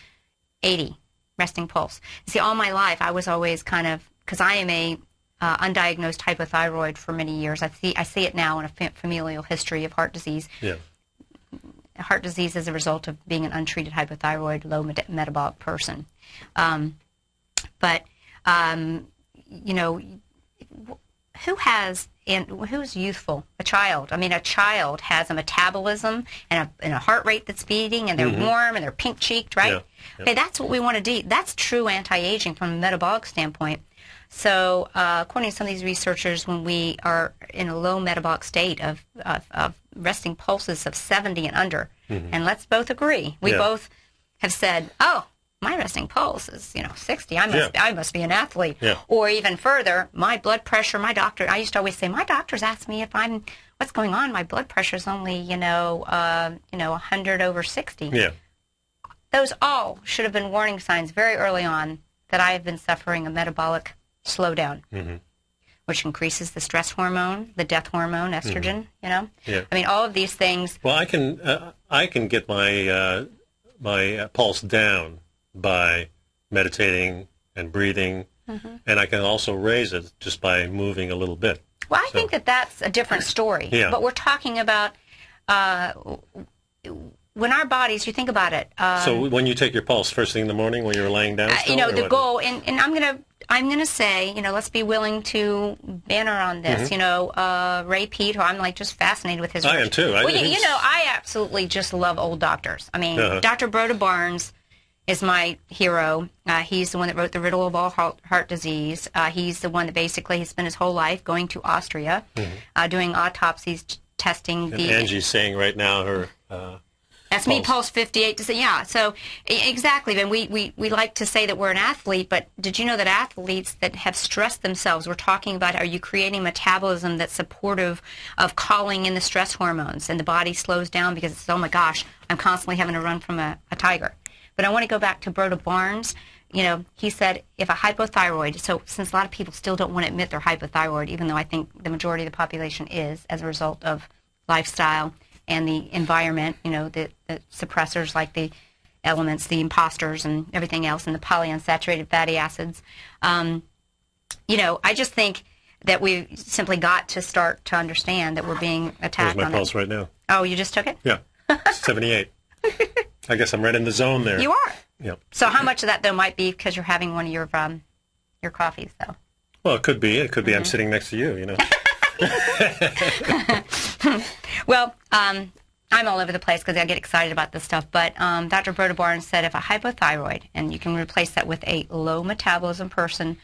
80, resting pulse. See, all my life I was always kind of, because I am a undiagnosed hypothyroid for many years. I see it now in a familial history of heart disease. Yeah. Heart disease is a result of being an untreated hypothyroid, low metabolic person. Who's youthful? A child. I mean, a child has a metabolism and a heart rate that's beating, and they're warm and they're pink-cheeked, right? Yeah. Okay, that's what we want to do. That's true anti-aging from a metabolic standpoint. So according to some of these researchers, when we are in a low metabolic state of resting pulses of 70 and under, and let's both agree, we both have said, oh, my resting pulse is 60. I must be an athlete. Yeah. Or even further, my blood pressure, my doctor, I used to always say, my doctor's asked me if what's going on? My blood pressure's only 100 over 60. Yeah. Those all should have been warning signs very early on that I have been suffering a metabolic slowdown, which increases the stress hormone, the death hormone, estrogen. Yeah. I mean, all of these things. Well, I can get my my pulse down by meditating and breathing, and I can also raise it just by moving a little bit. Well, I think that's a different story. Yeah. But we're talking about when our bodies, you think about it. So when you take your pulse first thing in the morning when you're laying down, the goal, and I'm gonna say, let's be willing to banter on this. Ray Pete, who I'm just fascinated with his. I am too. I absolutely just love old doctors. I mean, Dr. Broda Barnes is my hero. He's the one that wrote The Riddle of All Heart Disease. He's the one that basically has spent his whole life going to Austria, doing autopsies, testing. And Angie's saying right now her. That's me, Pulse 58 to say, yeah. So exactly, and we like to say that we're an athlete, but did you know that athletes that have stressed themselves, we're talking about, are you creating metabolism that's supportive of calling in the stress hormones, and the body slows down because it's, oh my gosh, I'm constantly having to run from a tiger. But I want to go back to Broda Barnes. You know, he said if a hypothyroid, so since a lot of people still don't want to admit they're hypothyroid, even though I think the majority of the population is as a result of lifestyle and the environment, you know, the suppressors like the elements, the imposters and everything else, and the polyunsaturated fatty acids. You know, I just think that we simply got to start to understand that we're being attacked. Here's my pulse right now. Oh, you just took it? Yeah, 78. I guess I'm right in the zone there. You are. Yep. So how much of that, though, might be because you're having one of your coffees, though? Well, it could be. It could be I'm sitting next to you, you know. Well, I'm all over the place because I get excited about this stuff. But Dr. Broda Barnes said if a hypothyroid, and you can replace that with a low metabolism person,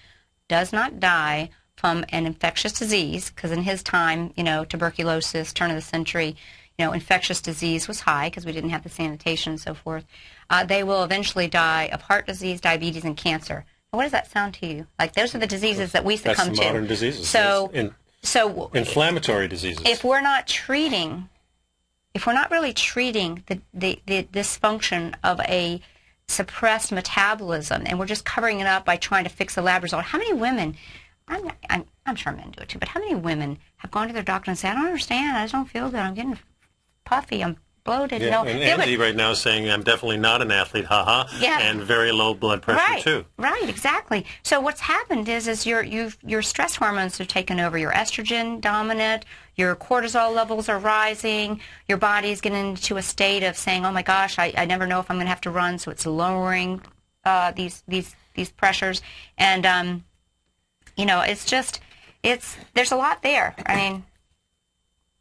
does not die from an infectious disease, because in his time, you know, tuberculosis, turn of the century, you know, infectious disease was high because we didn't have the sanitation and so forth. They will eventually die of heart disease, diabetes, and cancer. What does that sound to you? Like, those are the diseases that we succumb to. That's modern diseases. So inflammatory diseases. If we're not really treating the dysfunction of a suppressed metabolism, and we're just covering it up by trying to fix a lab result, how many women, I'm sure men do it too, but how many women have gone to their doctor and said, I don't understand, I just don't feel good, I'm getting puffy, I'm bloated. Yeah, you know? and Angie right now is saying, I'm definitely not an athlete, haha, and very low blood pressure too. Right, exactly. So what's happened is your stress hormones have taken over. Your estrogen dominant, your cortisol levels are rising, your body's getting into a state of saying, oh my gosh, I never know if I'm going to have to run, so it's lowering these pressures. And, you know, there's a lot there. I mean,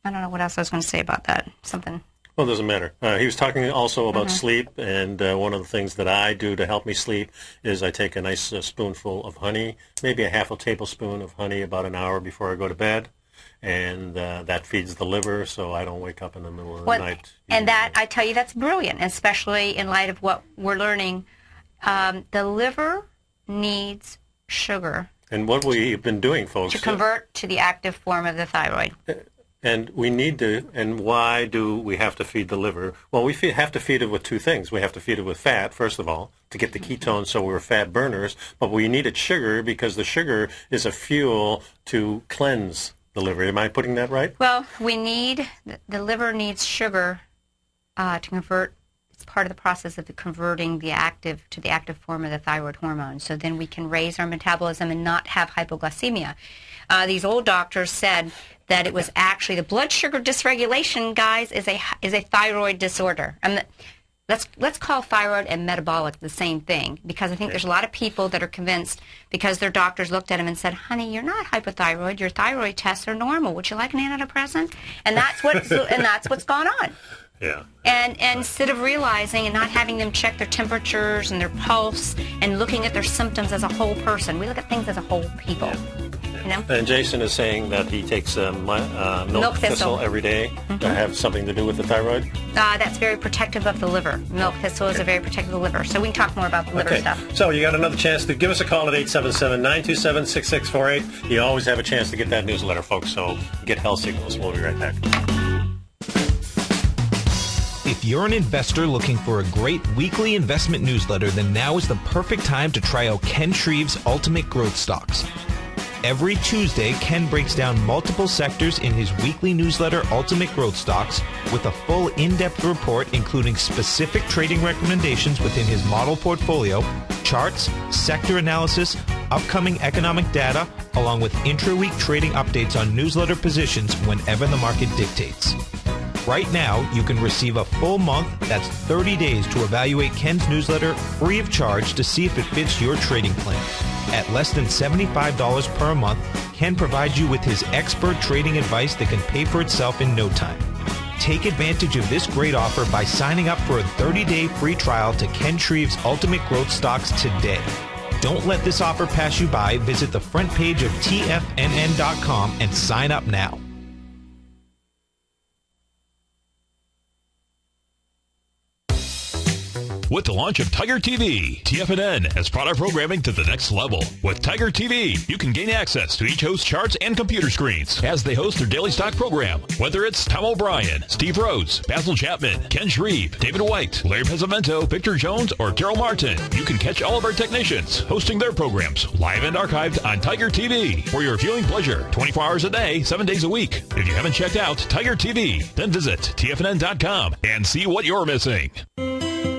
I don't know what else I was going to say about that. Something. Well, it doesn't matter. He was talking also about sleep, and one of the things that I do to help me sleep is I take a nice spoonful of honey, maybe a half a tablespoon of honey about an hour before I go to bed, and that feeds the liver so I don't wake up in the middle of the night. And that, I tell you, that's brilliant, especially in light of what we're learning. The liver needs sugar. And what we've been doing, folks. To convert to the active form of the thyroid. And we need to, and why do we have to feed the liver? Well, we have to feed it with two things. We have to feed it with fat, first of all, to get the ketones so we're fat burners, but we needed sugar because the sugar is a fuel to cleanse the liver. Am I putting that right? Well, the liver needs sugar to convert. It's part of the process of converting the active to the active form of the thyroid hormone. So then we can raise our metabolism and not have hypoglycemia. These old doctors said that it was actually the blood sugar dysregulation, guys, is a thyroid disorder. And let's call thyroid and metabolic the same thing, because I think there's a lot of people that are convinced because their doctors looked at them and said, honey, you're not hypothyroid, your thyroid tests are normal. Would you like an antidepressant? And that's what's gone on. Yeah. And instead of realizing and not having them check their temperatures and their pulse and looking at their symptoms as a whole person, we look at things as a whole people. You know? And Jason is saying that he takes milk thistle every day to have something to do with the thyroid. That's very protective of the liver. Milk thistle is very protective of the liver. So we can talk more about the liver stuff. So you got another chance to give us a call at 877-927-6648. You always have a chance to get that newsletter, folks. So get Health Signals. We'll be right back. If you're an investor looking for a great weekly investment newsletter, then now is the perfect time to try out Ken Shreve's Ultimate Growth Stocks. Every Tuesday, Ken breaks down multiple sectors in his weekly newsletter, Ultimate Growth Stocks, with a full in-depth report including specific trading recommendations within his model portfolio, charts, sector analysis, upcoming economic data, along with intra-week trading updates on newsletter positions whenever the market dictates. Right now, you can receive a full month, that's 30 days, to evaluate Ken's newsletter free of charge to see if it fits your trading plan. At less than $75 per month, Ken provides you with his expert trading advice that can pay for itself in no time. Take advantage of this great offer by signing up for a 30-day free trial to Ken Shreve's Ultimate Growth Stocks today. Don't let this offer pass you by. Visit the front page of TFNN.com and sign up now. with the launch of Tiger TV. TFNN has brought our programming to the next level. With Tiger TV, you can gain access to each host's charts and computer screens as they host their daily stock program. Whether it's Tom O'Brien, Steve Rhodes, Basil Chapman, Ken Shreve, David White, Larry Pesavento, Victor Jones, or Daryl Martin, you can catch all of our technicians hosting their programs live and archived on Tiger TV for your viewing pleasure 24 hours a day, 7 days a week. If you haven't checked out Tiger TV, then visit TFNN.com and see what you're missing.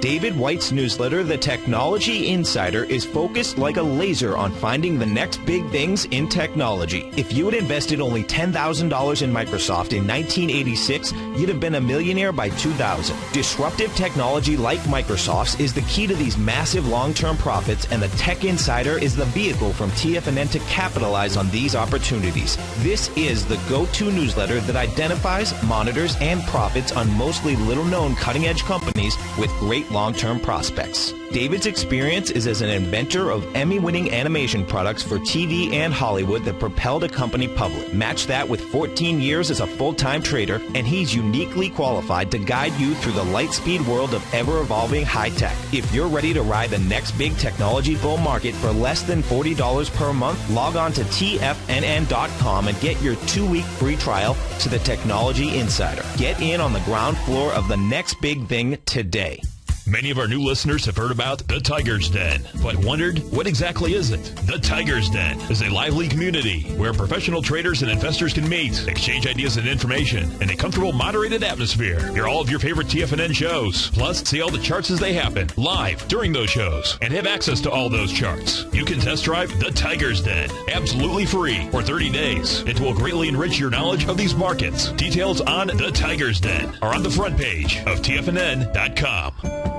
David White's newsletter, The Technology Insider, is focused like a laser on finding the next big things in technology. If you had invested only $10,000 in Microsoft in 1986, you'd have been a millionaire by 2000. Disruptive technology like Microsoft's is the key to these massive long-term profits, and the Tech Insider is the vehicle from TFNN to capitalize on these opportunities. This is the go-to newsletter that identifies, monitors, and profits on mostly little-known cutting-edge companies with great long-term prospects. David's experience is as an inventor of Emmy-winning animation products for TV and Hollywood that propelled a company public. Match that with 14 years as a full-time trader, and he's uniquely qualified to guide you through the light-speed world of ever-evolving high-tech. If you're ready to ride the next big technology bull market for less than $40 per month, log on to TFNN.com and get your 2-week free trial to the Technology Insider. Get in on the ground floor of the next big thing today. Many of our new listeners have heard about the Tiger's Den, but wondered, what exactly is it? The Tiger's Den is a lively community where professional traders and investors can meet, exchange ideas and information in a comfortable, moderated atmosphere. Hear all of your favorite TFNN shows, plus see all the charts as they happen live during those shows, and have access to all those charts. You can test drive the Tiger's Den absolutely free for 30 days. It will greatly enrich your knowledge of these markets. Details on the Tiger's Den are on the front page of TFNN.com.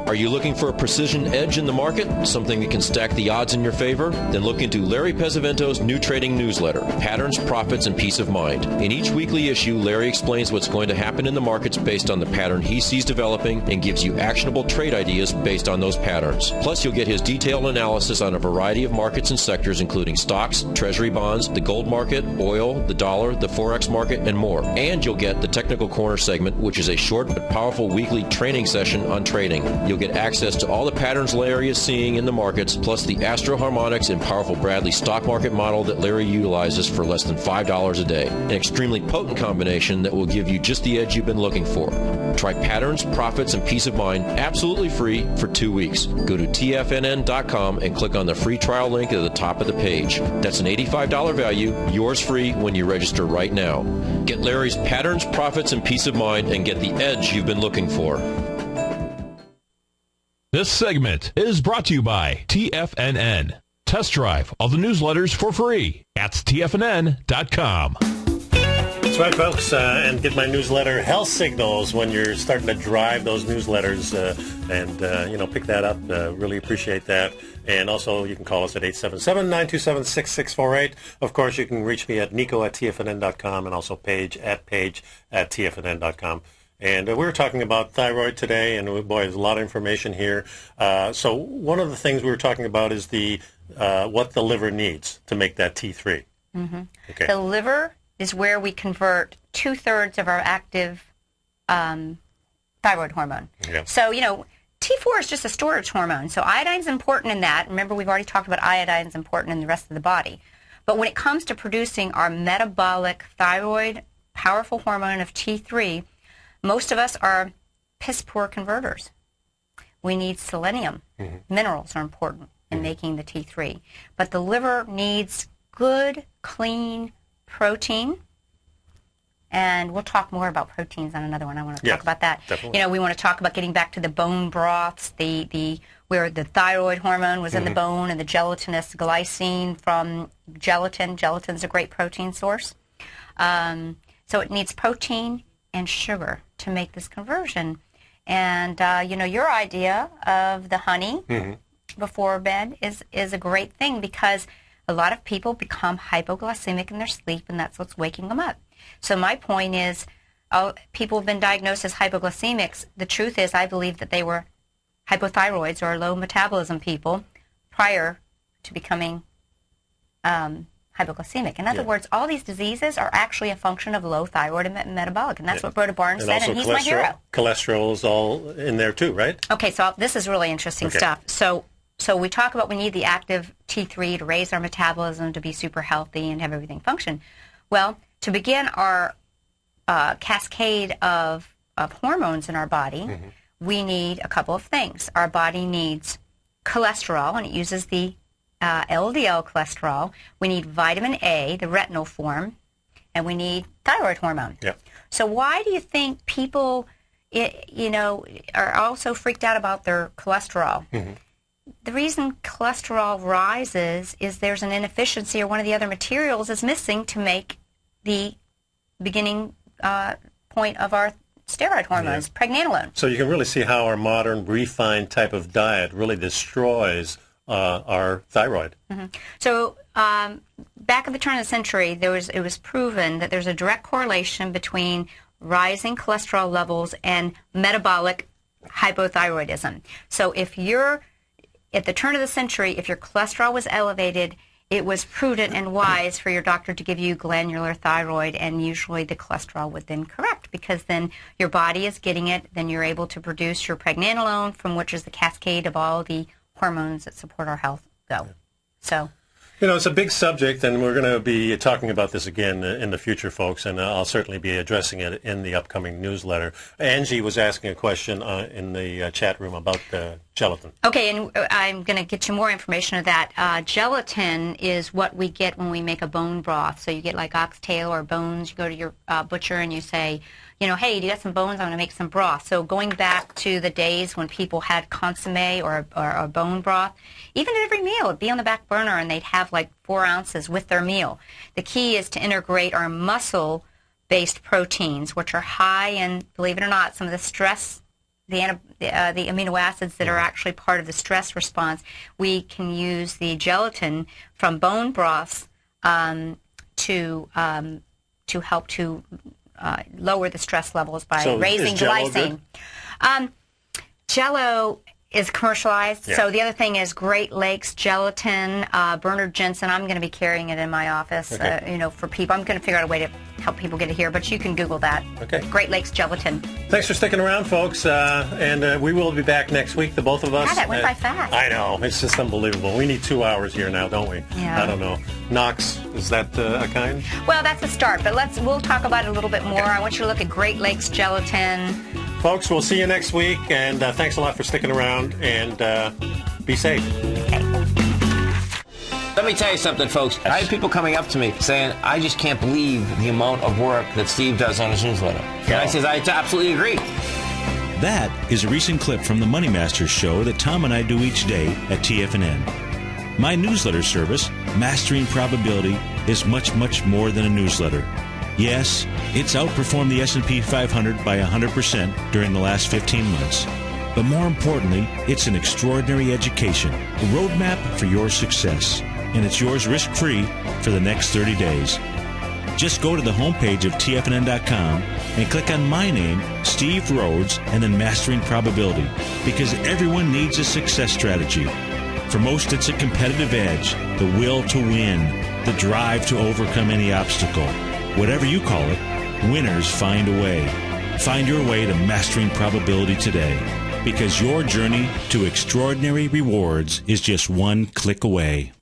Are you looking for a precision edge in the market? Something that can stack the odds in your favor? Then look into Larry Pesavento's new trading newsletter, Patterns, Profits, and Peace of Mind. In each weekly issue, Larry explains what's going to happen in the markets based on the pattern he sees developing and gives you actionable trade ideas based on those patterns. Plus, you'll get his detailed analysis on a variety of markets and sectors, including stocks, treasury bonds, the gold market, oil, the dollar, the forex market, and more. And you'll get the Technical Corner segment, which is a short but powerful weekly training session on trading. You'll get access to all the patterns Larry is seeing in the markets, plus the Astro Harmonics and powerful Bradley stock market model that Larry utilizes for less than $5 a day. An extremely potent combination that will give you just the edge you've been looking for. Try Patterns, Profits, and Peace of Mind absolutely free for 2 weeks. Go to TFNN.com and click on the free trial link at the top of the page. That's an $85 value, yours free when you register right now. Get Larry's Patterns, Profits, and Peace of Mind and get the edge you've been looking for. This segment is brought to you by TFNN. Test drive all the newsletters for free at TFNN.com. That's right, folks, and get my newsletter, Health Signals, when you're starting to drive those newsletters, and pick that up. Really appreciate that. And also, you can call us at 877-927-6648. Of course, you can reach me at nico@tfnn.com and also page@tfnn.com. And we were talking about thyroid today, and boy, there's a lot of information here. So one of the things we were talking about is what the liver needs to make that T3. Mm-hmm. Okay. The liver is where we convert 2/3 of our active thyroid hormone. Yeah. So, T4 is just a storage hormone. So iodine's important in that. Remember, we've already talked about iodine's important in the rest of the body. But when it comes to producing our metabolic thyroid powerful hormone of T3, most of us are piss-poor converters. We need selenium. Mm-hmm. Minerals are important in making the T3. But the liver needs good, clean protein. And we'll talk more about proteins on another one. I want to talk about that. Definitely. We want to talk about getting back to the bone broths, where the thyroid hormone was in the bone, and the gelatinous glycine from gelatin. Gelatin's a great protein source. So it needs protein and sugar to make this conversion. And, your idea of the honey before bed is a great thing, because a lot of people become hypoglycemic in their sleep, and that's what's waking them up. So my point is, people have been diagnosed as hypoglycemics. The truth is, I believe that they were hypothyroids or low metabolism people prior to becoming hypoglycemic. In other words, all these diseases are actually a function of low thyroid and metabolic, and that's what Broda Barnes said, and he's my hero. Cholesterol is all in there too, right? Okay, so this is really interesting stuff. So we talk about we need the active T3 to raise our metabolism, to be super healthy and have everything function. Well, to begin our cascade of hormones in our body, we need a couple of things. Our body needs cholesterol, and it uses the LDL cholesterol. We need vitamin A, the retinol form, and we need thyroid hormone. Yep. So why do you think people, are also freaked out about their cholesterol? The reason cholesterol rises is there's an inefficiency, or one of the other materials is missing to make the beginning point of our steroid hormones, pregnenolone. So you can really see how our modern refined type of diet really destroys our thyroid. So back at the turn of the century, it was proven that there's a direct correlation between rising cholesterol levels and metabolic hypothyroidism. So if you're at the turn of the century, if your cholesterol was elevated, it was prudent and wise for your doctor to give you glandular thyroid, and usually the cholesterol would then correct, because then your body is getting it, then you're able to produce your pregnenolone, from which is the cascade of all the hormones that support our health go. So, it's a big subject, and we're going to be talking about this again in the future, folks, and I'll certainly be addressing it in the upcoming newsletter. Angie was asking a question in the chat room about gelatin. Okay, and I'm going to get you more information of that. Gelatin is what we get when we make a bone broth. So you get like oxtail or bones. You go to your butcher and you say, hey, do you got some bones? I'm going to make some broth. So going back to the days when people had consommé or a bone broth, even at every meal, it'd be on the back burner, and they'd have like 4 ounces with their meal. The key is to integrate our muscle-based proteins, which are high in, believe it or not, some of the stress, the amino acids that are actually part of the stress response. We can use the gelatin from bone broths to help to lower the stress levels by raising glycine. Jell-O is commercialized. Yeah. So the other thing is Great Lakes gelatin, Bernard Jensen. I'm going to be carrying it in my office, for people. I'm going to figure out a way to help people get it here, but you can Google that. Okay. Great Lakes gelatin. Thanks for sticking around, folks, and we will be back next week, the both of us. Yeah, that went by fast. I know. It's just unbelievable. We need 2 hours here now, don't we? Yeah. I don't know. Knox, is that a kind? Well, that's a start, but we'll talk about it a little bit more. I want you to look at Great Lakes gelatin. Folks, we'll see you next week, and thanks a lot for sticking around, and be safe. Let me tell you something, folks. I have people coming up to me saying, I just can't believe the amount of work that Steve does on his newsletter. And I says, I absolutely agree. That is a recent clip from the Money Masters show that Tom and I do each day at TFNN. My newsletter service, Mastering Probability, is much, much more than a newsletter. Yes, it's outperformed the S&P 500 by 100% during the last 15 months. But more importantly, it's an extraordinary education, a roadmap for your success. And it's yours risk-free for the next 30 days. Just go to the homepage of TFNN.com and click on my name, Steve Rhodes, and then Mastering Probability, because everyone needs a success strategy. For most, it's a competitive edge, the will to win, the drive to overcome any obstacle. Whatever you call it, winners find a way. Find your way to Mastering Probability today, because your journey to extraordinary rewards is just one click away.